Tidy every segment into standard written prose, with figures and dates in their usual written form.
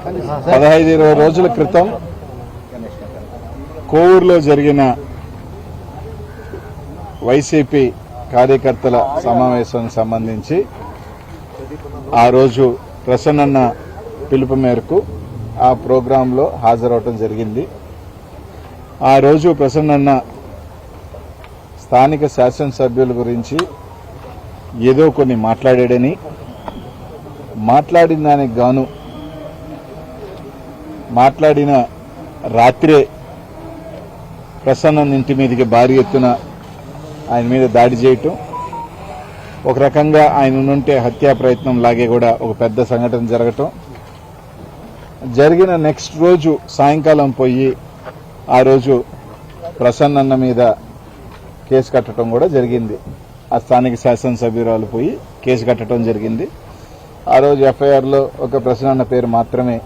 15-20 రోజుల క్రితం కోవూరులో జరిగిన వైసీపీ కార్యకర్తల సమావేశానికి సంబంధించి ఆ రోజు ప్రసన్నన్న పిలుపు మేరకు ఆ ప్రోగ్రాంలో హాజరవటం జరిగింది. ఆ రోజు ప్రసన్నన్న స్థానిక శాసనసభ్యుల గురించి ఏదో కొన్ని మాట్లాడాడని, మాట్లాడిన దానికి గాను మాట్లాడిన రాత్రే ప్రసన్న ఇంటి మీదకి భారీ ఎత్తున ఆయన మీద దాడి చేయటం, ఒక రకంగా ఆయన ఉంటే హత్యా ప్రయత్నం లాగే కూడా ఒక పెద్ద సంఘటన జరగటం, జరిగిన నెక్స్ట్ రోజు సాయంకాలం పోయి ఆ రోజు ప్రసన్నన్న మీద కేసు కట్టడం కూడా జరిగింది. ఆ స్థానిక శాసనసభ్యురాలు పోయి కేసు కట్టడం జరిగింది. ఆ రోజు ఎఫ్ఐఆర్లో ఒక ప్రసన్నన్న పేరు మాత్రమే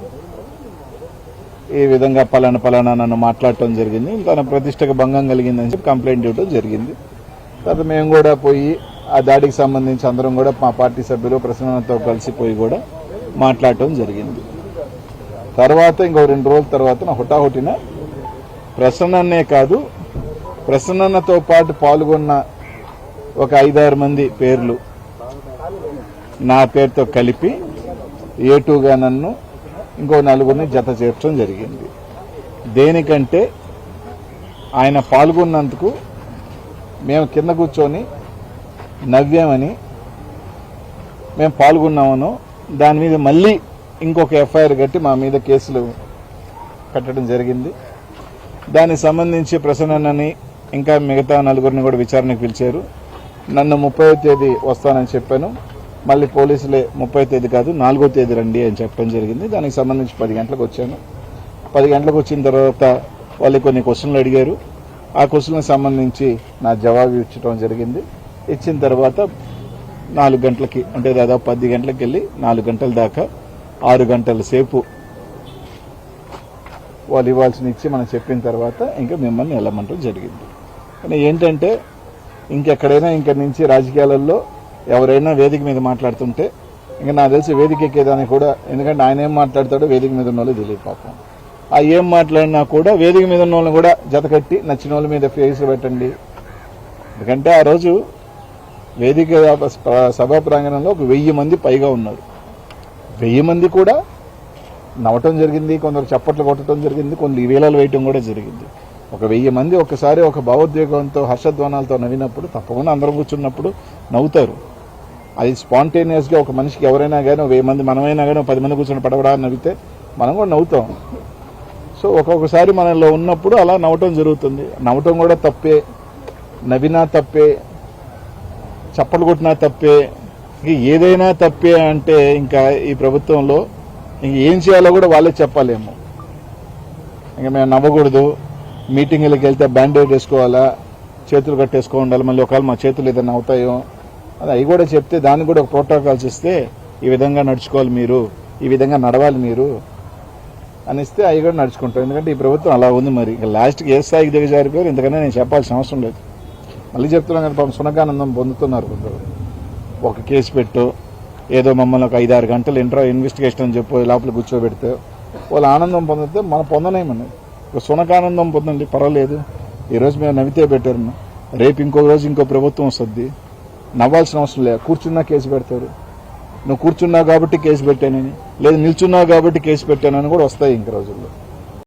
ఈ విధంగా పలానా నన్ను మాట్లాడటం జరిగింది, తన ప్రతిష్టకు భంగం కలిగిందని చెప్పి కంప్లైంట్ ఇవ్వడం జరిగింది. తర్వాత మేము కూడా పోయి ఆ దాడికి సంబంధించి అందరం కూడా మా పార్టీ సభ్యులు ప్రసన్నతో కలిసిపోయి కూడా మాట్లాడటం జరిగింది. తర్వాత ఇంకో 2 రోజుల తర్వాత హుటాహుటిన ప్రసన్నన్నే కాదు, ప్రసన్నతో పాటు పాల్గొన్న ఒక 5-6 మంది పేర్లు నా పేరుతో కలిపి ఏటూగా నన్ను ఇంకో 4 జత చేర్చడం జరిగింది. దేనికంటే ఆయన పాల్గొన్నందుకు మేము కింద కూర్చొని నవ్వామని, మేము పాల్గొన్నామనో దాని మీద మళ్ళీ ఇంకొక ఎఫ్ఐఆర్ కట్టి మా మీద కేసులు కట్టడం జరిగింది. దానికి సంబంధించి ప్రసన్నని ఇంకా మిగతా 4 కూడా విచారణకు పిలిచారు. నన్ను 30వ తేదీ వస్తానని చెప్పాను. మళ్ళీ పోలీసులే 30వ తేదీ కాదు 4వ తేదీ రండి అని చెప్పడం జరిగింది. దానికి సంబంధించి 10 గంటలకు వచ్చాను. 10 గంటలకు వచ్చిన తర్వాత వాళ్ళు కొన్ని క్వశ్చన్లు అడిగారు. ఆ క్వశ్చన్లకు సంబంధించి నా జవాబు ఇచ్చడం జరిగింది. ఇచ్చిన తర్వాత 4 గంటలకి అంటే దాదాపు 10 గంటలకు వెళ్ళి 4 గంటల దాకా 6 గంటల సేపు వాళ్ళు ఇవ్వాల్సిన ఇచ్చి మనం చెప్పిన తర్వాత ఇంకా మిమ్మల్ని వెళ్ళమంటం జరిగింది. కానీ ఏంటంటే ఇంకెక్కడైనా ఇంక నుంచి రాజకీయాలలో ఎవరైనా వేదిక మీద మాట్లాడుతుంటే ఇంకా నాకు తెలిసి వేదిక ఎక్కేదానికి కూడా, ఎందుకంటే ఆయన ఏం మాట్లాడతాడో వేదిక మీద ఉన్న వాళ్ళు తెలియదు పాపం. ఆ ఏం మాట్లాడినా కూడా వేదిక మీద ఉన్న వాళ్ళని కూడా జతకట్టి నచ్చిన వాళ్ళ మీద ఫేస్ పెట్టండి. ఎందుకంటే ఆ రోజు వేదిక సభా ప్రాంగణంలో ఒక 1000 మంది పైగా ఉన్నారు. 1000 మంది కూడా నవ్వటం జరిగింది, కొందరు చప్పట్లు కొట్టడం జరిగింది, కొన్ని వేలాలు వేయటం కూడా జరిగింది. ఒక 1000 మంది ఒక్కసారి ఒక భావోద్వేగంతో హర్షధ్వానాలతో నవ్వినప్పుడు తప్పకుండా అందరం కూర్చున్నప్పుడు నవ్వుతారు. అది స్పాంటేనియస్గా ఒక మనిషికి ఎవరైనా కానీ 1000 మంది మనమైనా కానీ 10 మంది కూర్చొని పడవడా నవ్వితే మనం కూడా నవ్వుతాం. సో ఒక్కొక్కసారి మనలో ఉన్నప్పుడు అలా నవ్వటం జరుగుతుంది. నవ్వటం కూడా తప్పే, నవ్వినా తప్పే, చప్పట్లు కొట్టినా తప్పే, ఏదైనా తప్పే అంటే ఇంకా ఈ ప్రభుత్వంలో ఇంక ఏం చేయాలో కూడా వాళ్ళే చెప్పాలేమో. ఇంకా మేము నవ్వకూడదు, మీటింగ్లకు వెళ్తే బ్యాండేడ్ వేసుకోవాలా, చేతులు కట్టేసుకో ఉండాలి, మళ్ళీ ఒకవేళ మా చేతులు ఏదైనా అవుతాయో అది అవి కూడా చెప్తే దానికి కూడా ఒక ప్రోటోకాల్స్ ఇస్తే ఈ విధంగా నడుచుకోవాలి మీరు, ఈ విధంగా నడవాలి మీరు అనిస్తే అవి కూడా నడుచుకుంటాం. ఎందుకంటే ఈ ప్రభుత్వం అలా ఉంది. మరి ఇంకా లాస్ట్కి ఏ స్థాయికి దిగజారిపోయారు, ఎందుకనే నేను చెప్పాల్సిన అవసరం లేదు. మళ్ళీ చెప్తున్నాను కానీ పాపం సునకానందం పొందుతున్నారు కొందరు. ఒక కేసు పెట్టు, ఏదో మమ్మల్ని ఒక 5-6 గంటలు ఇన్వెస్టిగేషన్ అని చెప్పి లోపల కూర్చోబెడితే వాళ్ళు ఆనందం పొందితే మనం పొందనేమని. ఒక సునకానందం పొందండి, పర్వాలేదు. ఈరోజు మేము నవ్వితే పెట్టారు, రేపు ఇంకో రోజు ఇంకో ప్రభుత్వం వస్తుంది, నవ్వాల్సిన అవసరం లేదు. కూర్చున్నా కేసు పెడతారు. నువ్వు కూర్చున్నావు కాబట్టి కేసు పెట్టానని, లేదు నిల్చున్నావు కాబట్టి కేసు పెట్టానని కూడా వస్తాయి ఇంక రోజుల్లో.